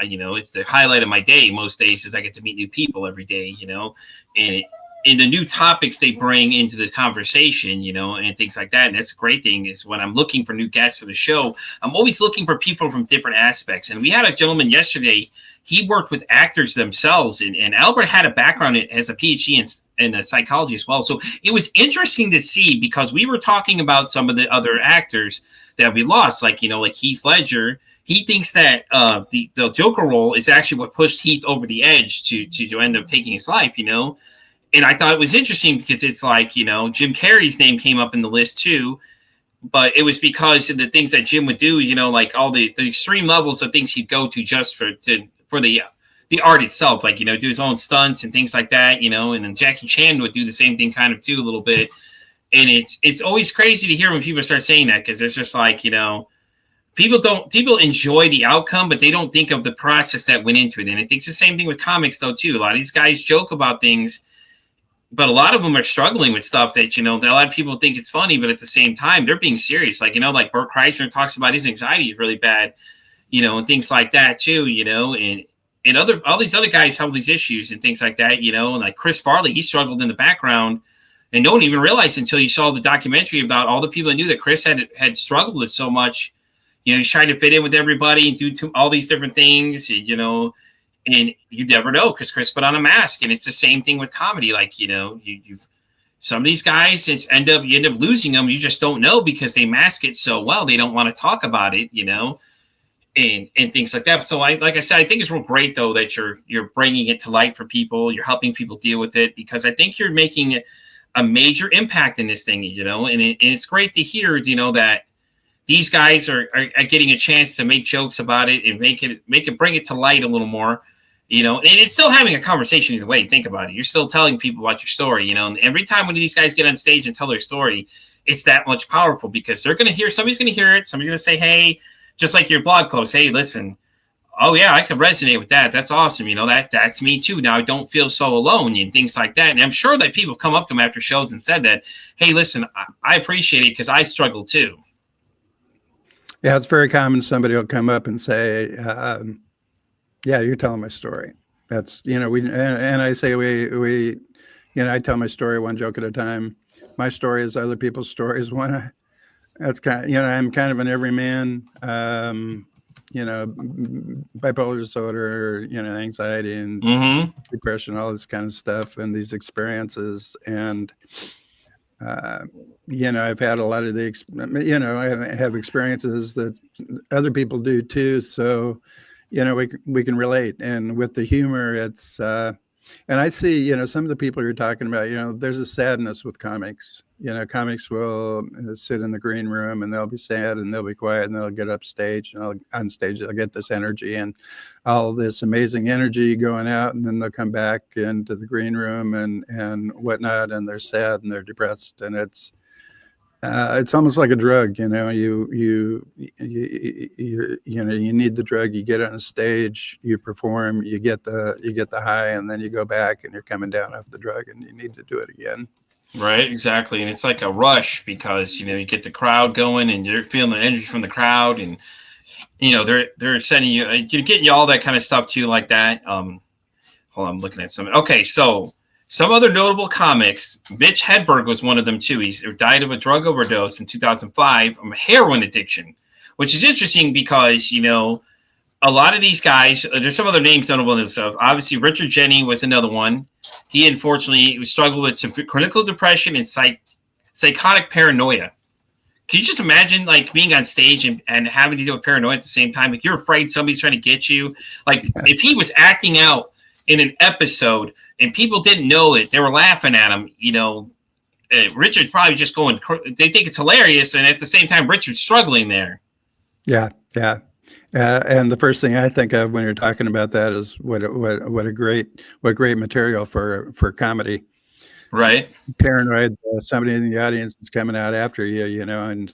you know, it's the highlight of my day. Most days is I get to meet new people every day, you know, and the new topics they bring into the conversation, you know, and things like that. And that's a great thing is when I'm looking for new guests for the show, I'm always looking for people from different aspects. And we had a gentleman yesterday, he worked with actors themselves, and Albert had a background as a PhD in psychology as well. So it was interesting to see, because we were talking about some of the other actors that we lost, like, you know, like Heath Ledger. He thinks that the Joker role is actually what pushed Heath over the edge to end up taking his life, you know. And I thought it was interesting because it's like, you know, Jim Carrey's name came up in the list too, but it was because of the things that Jim would do, you know, like all the extreme levels of things he'd go to just for the art itself, like, you know, do his own stunts and things like that, you know. And then Jackie Chan would do the same thing kind of too a little bit. And it's always crazy to hear when people start saying that, because it's just like, you know, people enjoy the outcome, but they don't think of the process that went into it. And I think it's the same thing with comics though too. A lot of these guys joke about things, but a lot of them are struggling with stuff that, you know, that a lot of people think it's funny, but at the same time they're being serious. Like, you know, like Bert Kreischer talks about his anxiety is really bad, you know, and things like that too, you know, and all these other guys have these issues and things like that, you know. And like Chris Farley, he struggled in the background. And no one even realized until you saw the documentary about all the people that knew that Chris had struggled with so much. You know, he's trying to fit in with everybody and do all these different things, you know, and you never know because Chris put on a mask. And it's the same thing with comedy. Like, you know, you've some of these guys, you end up losing them. You just don't know because they mask it so well. They don't want to talk about it, you know, and things like that. So like I said, I think it's real great though that you're bringing it to light for people. You're helping people deal with it, because I think you're making a major impact in this thing, you know, and it's great to hear, you know, that these guys are getting a chance to make jokes about it and bring it to light a little more, and it's still having a conversation either way. Think about it. You're still telling people about your story, and every time when these guys get on stage and tell their story, it's that much powerful because somebody's going to hear it. Somebody's going to say, hey, just like your blog post, hey, listen, oh yeah, I could resonate with that. That's awesome. That's me too. Now I don't feel so alone and things like that. And I'm sure that people come up to them after shows and said that, hey, listen, I appreciate it because I struggle too. Yeah, it's very common. Somebody will come up and say, yeah, you're telling my story. That's, and I say, I tell my story one joke at a time. My story is other people's stories. That's kind of, I'm kind of an everyman, bipolar disorder, anxiety and depression, all this kind of stuff, and these experiences. And, I've had a lot of I have experiences that other people do too. So, we can relate. And with the humor, it's, and I see, some of the people you're talking about, there's a sadness with comics. Comics will sit in the green room and they'll be sad and they'll be quiet and they'll get up stage and on stage they'll get this energy and all this amazing energy going out, and then they'll come back into the green room and whatnot, and they're sad and they're depressed, and it's almost like a drug. You need the drug. You get on a stage, you perform, you get the high, and then you go back and you're coming down off the drug and you need to do it again. Right, exactly. And it's like a rush because, you get the crowd going and you're feeling the energy from the crowd, and, they're sending you, getting you all that kind of stuff too, like that. Hold on, I'm looking at some. Okay, so some other notable comics, Mitch Hedberg was one of them too. He died of a drug overdose in 2005 from a heroin addiction, which is interesting because, a lot of these guys, there's some other names notable in this stuff. Obviously, Richard Jennings was another one. He unfortunately struggled with some clinical depression and psychotic paranoia. Can you just imagine being on stage and having to deal with paranoia at the same time? You're afraid somebody's trying to get you. If he was acting out in an episode and people didn't know it, they were laughing at him, Richard's probably just going, they think it's hilarious. And at the same time, Richard's struggling there. Yeah. Yeah. And the first thing I think of when you're talking about that is what great material for comedy. Right. Paranoid, somebody in the audience is coming out after you, and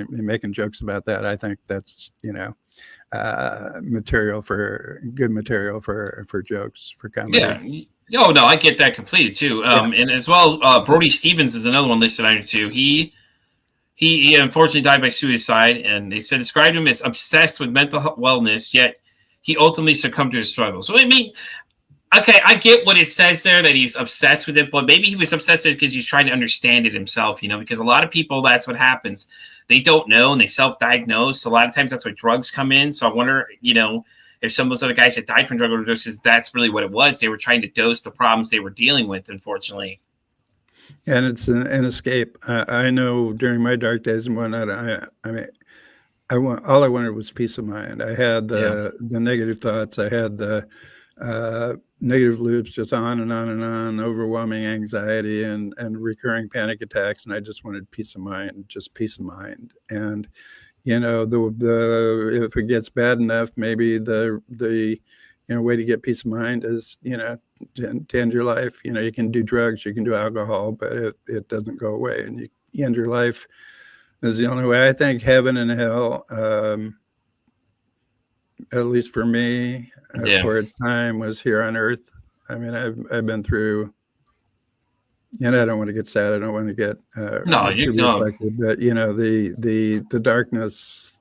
making jokes about that. I think that's, material for jokes, for comedy. Yeah. Oh, no, I get that completely too. And as well, Brody Stevens is another one listed on here too. He unfortunately died by suicide, and they described him as obsessed with mental wellness, yet he ultimately succumbed to his struggles. So, okay, I get what it says there, that he's obsessed with it, but maybe he was obsessed with it because he's trying to understand it himself, because a lot of people, that's what happens. They don't know, and they self-diagnose. So a lot of times that's why drugs come in. So I wonder, if some of those other guys that died from drug overdoses, that's really what it was. They were trying to dose the problems they were dealing with, unfortunately. And it's an escape. I know during my dark days and whatnot, all I wanted was peace of mind. I had the negative thoughts. I had the negative loops just on and on and on, overwhelming anxiety and recurring panic attacks. And I just wanted peace of mind, just peace of mind. And, if it gets bad enough, maybe the way to get peace of mind is, to end your life. You can do drugs, you can do alcohol, but it doesn't go away. And you end your life is the only way. I think heaven and hell, at least for me, for a time, was here on earth. I've been through, and I don't want to get sad. I don't want to get reflected, but the darkness,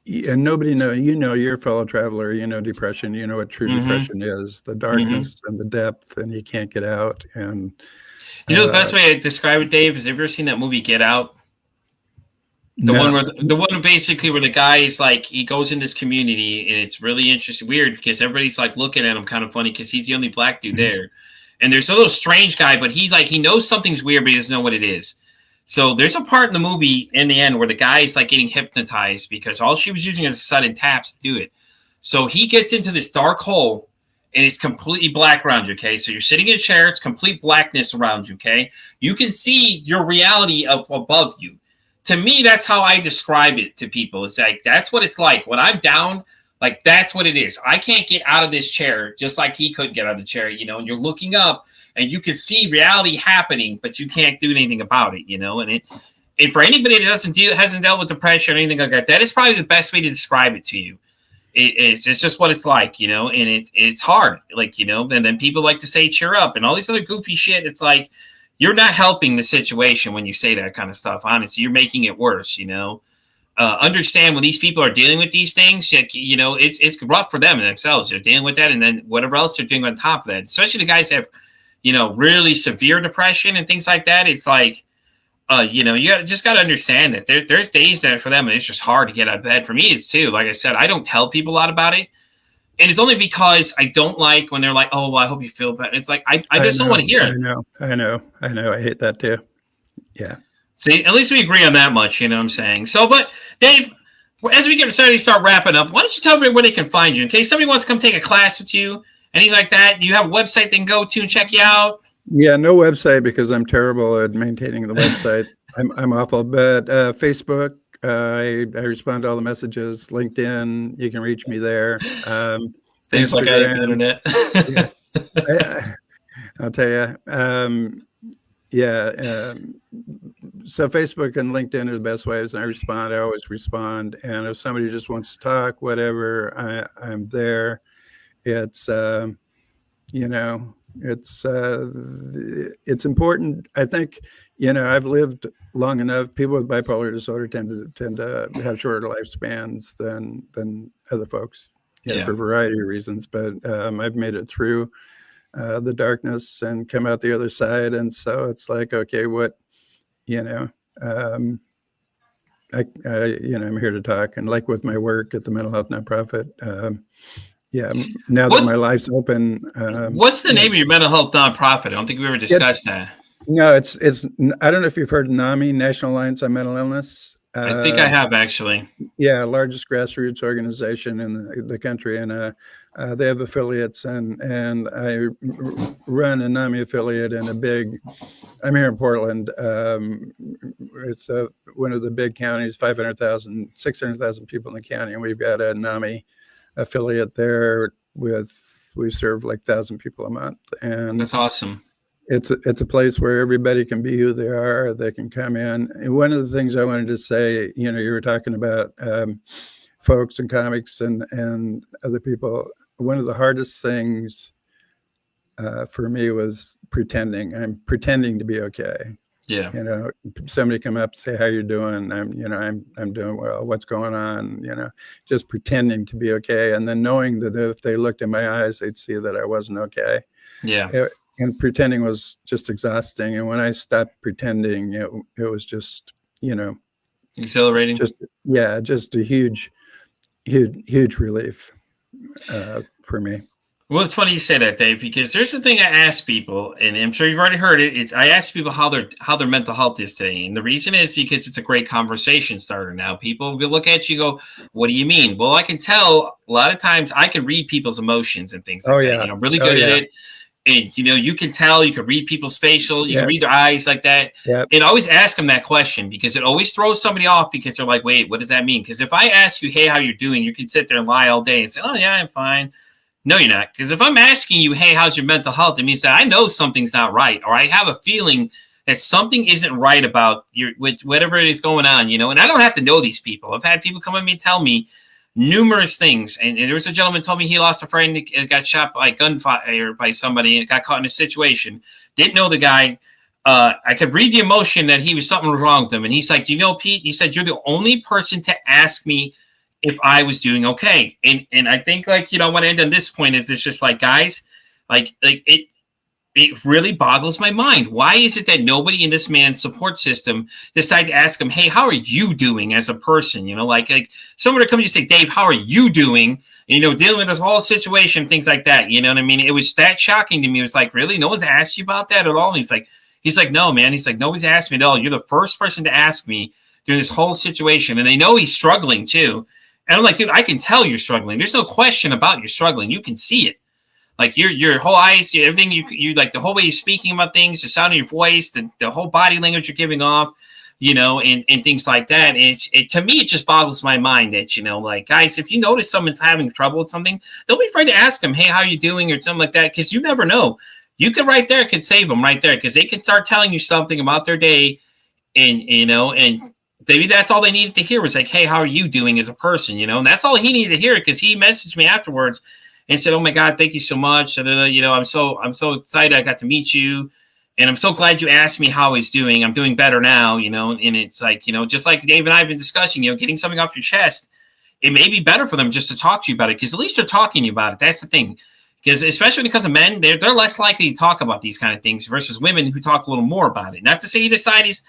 and nobody knows, you're a fellow traveler, depression, what true depression is, the darkness and the depth, and you can't get out. And the best way to describe it, Dave, is, have you ever seen that movie Get Out? The one basically where the guy is he goes in this community, and it's really interesting, weird, because everybody's looking at him kind of funny because he's the only black dude there. And there's a little strange guy, but he's he knows something's weird, but he doesn't know what it is. So there's a part in the movie in the end where the guy is getting hypnotized because all she was using is a sudden taps to do it. So he gets into this dark hole, and it's completely black around you, okay? So you're sitting in a chair, it's complete blackness around you, okay? You can see your reality up above you. To me, that's how I describe it to people. It's like, that's what it's like. When I'm down, like, that's what it is. I can't get out of this chair, just like he couldn't get out of the chair, you know, and you're looking up, and you can see reality happening, but you can't do anything about it, you know? And for anybody that hasn't dealt with depression or anything like that, that is probably the best way to describe it to you. It's just what it's like, you know, and it's hard, like, you know, and then people like to say cheer up and all these other goofy shit. It's like, you're not helping the situation when you say that kind of stuff. Honestly, you're making it worse, you know. Understand when these people are dealing with these things, you know, it's rough for them and themselves. They're dealing with that, and then whatever else they're doing on top of that, especially the guys that have, you know, really severe depression and things like that. It's like, you know, you just got to understand that there's days that for them it's just hard to get out of bed. For me, it's too. Like I said, I don't tell people a lot about it, and it's only because I don't like when they're like, "Oh, well, I hope you feel better." It's like I just don't want to hear it. I know. I hate that too. Yeah. See, at least we agree on that much. You know what I'm saying? So, but Dave, as we get ready to start wrapping up, why don't you tell everybody where they can find you in case somebody wants to come take a class with you, anything like that? Do you have a website they can go to and check you out? Yeah, no website because I'm terrible at maintaining the website. I'm awful. But Facebook, I respond to all the messages. LinkedIn, you can reach me there. Things like I hate the internet. Yeah. I'll tell you. So Facebook and LinkedIn are the best ways, and I respond. I always respond. And if somebody just wants to talk, whatever, I'm there. It's you know. It's important. I think, you know, I've lived long enough. People with bipolar disorder tend to have shorter lifespans than other folks, for a variety of reasons. But I've made it through the darkness and come out the other side. And so it's like, okay, what, you know, I'm here to talk. And like with my work at the mental health nonprofit, now that my life's open. What's the name of your mental health nonprofit? I don't think we ever discussed that. No, it's. I don't know if you've heard of NAMI, National Alliance on Mental Illness. I think I have, actually. Yeah, largest grassroots organization in the country, and they have affiliates, and I run a NAMI affiliate in I'm here in Portland. It's one of the big counties, 600,000 people in the county, and we've got a NAMI affiliate there we serve like 1,000 people a month, and that's awesome. It's a place where everybody can be who they are. They can come in. And one of the things I wanted to say, you know, you were talking about folks and comics and other people. One of the hardest things for me was pretending. I'm pretending to be okay. Yeah. You know, somebody come up and say, "How you doing?" I'm doing well. What's going on? You know, just pretending to be okay, and then knowing that if they looked in my eyes, they'd see that I wasn't okay. Yeah. And pretending was just exhausting. And when I stopped pretending, it was just, you know, exhilarating. Just a huge relief for me. Well, it's funny you say that, Dave, because there's the thing I ask people, and I'm sure you've already heard it. I ask people how their mental health is today, and the reason is because it's a great conversation starter. Now, people will look at you, and go, "What do you mean?" Well, I can tell a lot of times I can read people's emotions and things like that. You know, really good at it. And, you know, you can tell, you can read people's facial, you can read their eyes like that. Yep. And always ask them that question, because it always throws somebody off, because they're like, wait, what does that mean? Because if I ask you, hey, how you doing? You can sit there and lie all day and say, oh, yeah, I'm fine. No, you're not. Because if I'm asking you, hey, how's your mental health? It means that I know something's not right, or I have a feeling that something isn't right about whatever it is going on, you know. And I don't have to know these people. I've had people come at me and tell me numerous things. And there was a gentleman told me he lost a friend and got shot by gunfire by somebody and got caught in a situation. Didn't know the guy. I could read the emotion that something was wrong with him. And he's like, do you know, Pete? He said, you're the only person to ask me if I was doing okay. And I think, like, you know, what I end on this point is it's just like, guys, like it really boggles my mind. Why is it that nobody in this man's support system decided to ask him, hey, how are you doing as a person? You know, like someone to come to you and say, Dave, how are you doing? You know, dealing with this whole situation, things like that. You know what I mean? It was that shocking to me. It was like, really? No one's asked you about that at all? And he's like, no, man. He's like, nobody's asked me at all. You're the first person to ask me during this whole situation. And they know he's struggling too. And I'm like, dude, I can tell you're struggling. There's no question about you're struggling. You can see it. Like your whole eyes, everything you like, the whole way you're speaking about things, the sound of your voice, the whole body language you're giving off, and things like that. And to me, it just boggles my mind that, like, guys, if you notice someone's having trouble with something, don't be afraid to ask them, hey, how are you doing, or something like that, because you never know. You could right there could save them right there, because they can start telling you something about their day, and maybe that's all they needed to hear was like, hey, how are you doing as a person, and that's all he needed to hear, because he messaged me afterwards and said, oh my God, thank you so much. I'm so excited I got to meet you. And I'm so glad you asked me how he's doing. I'm doing better now, and it's like, just like Dave and I have been discussing, getting something off your chest, it may be better for them just to talk to you about it, because at least they're talking to you about it. That's the thing. Because especially because of men, they're less likely to talk about these kind of things versus women who talk a little more about it. Not to say either side is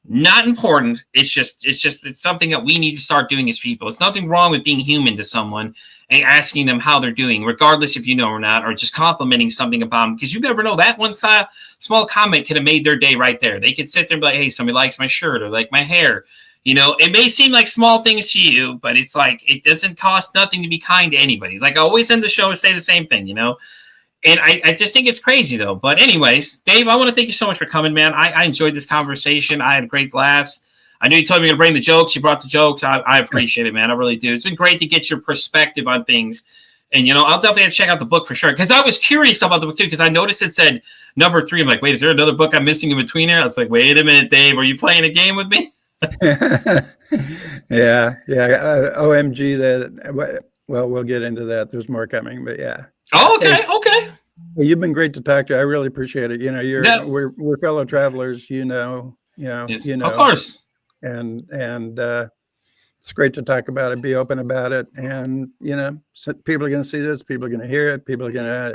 not important. It's something that we need to start doing as people. It's nothing wrong with being human to someone and asking them how they're doing, regardless if you know or not, or just complimenting something about them, because you never know. That one small comment could have made their day right there. They could sit there and be like, hey, somebody likes my shirt or like my hair. It may seem like small things to you, but it's like, it doesn't cost nothing to be kind to anybody. Like I always end the show and say the same thing, And I just think it's crazy, though. But anyways, Dave, I want to thank you so much for coming, man. I enjoyed this conversation. I had great laughs. I knew you told me to bring the jokes. You brought the jokes. I appreciate it, man. I really do. It's been great to get your perspective on things. And, I'll definitely have to check out the book for sure. Because I was curious about the book, too, because I noticed it said number 3. I'm like, wait, is there another book I'm missing in between there? I was like, wait a minute, Dave. Are you playing a game with me? Yeah. OMG. Well, we'll get into that. There's more coming, but yeah. Oh, okay. Well, you've been great to talk to. I really appreciate it. We're fellow travelers. Yes, of course. And it's great to talk about it, be open about it, and people are going to see this, people are going to hear it, people are going to,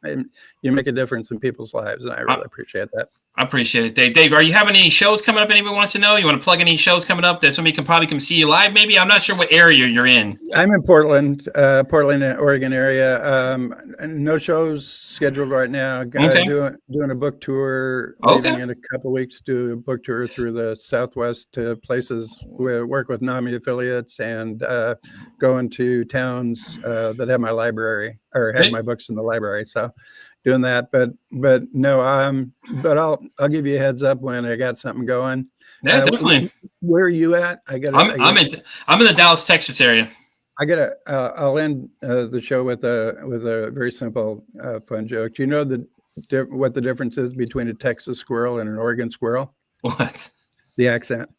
and you make a difference in people's lives, and I really appreciate that. I appreciate it, Dave. Dave, are you having any shows coming up? Anybody wants to know? You want to plug any shows coming up that somebody can probably come see you live? Maybe I'm not sure what area you're in. I'm in Portland, Oregon area. No shows scheduled right now. Okay. Doing a book tour. Leaving in a couple of weeks. Do a book tour through the Southwest to places where work with NAMI affiliates and going to towns that have my library or have my books in the library. So. Doing that, but no, but I'll give you a heads up when I got something going. Yeah, definitely. Where are you at? I'm in the Dallas, Texas area. I'll end the show with a very simple, fun joke. Do you know what the difference is between a Texas squirrel and an Oregon squirrel? What? The accent.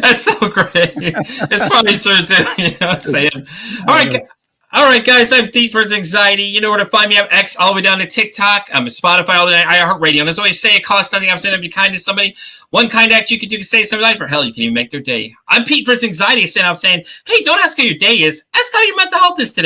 That's so great. It's probably true too. You know what I'm saying? All right, guys. I'm Deep for Anxiety. You know where to find me. I'm X all the way down to TikTok. I'm Spotify, all the way iHeartRadio. And as always say, it costs nothing. I'm saying to be kind to somebody. One kind act you can do to save somebody's life, or hell, you can even make their day. I'm Pete for Anxiety. I'm saying, hey, don't ask how your day is. Ask how your mental health is today.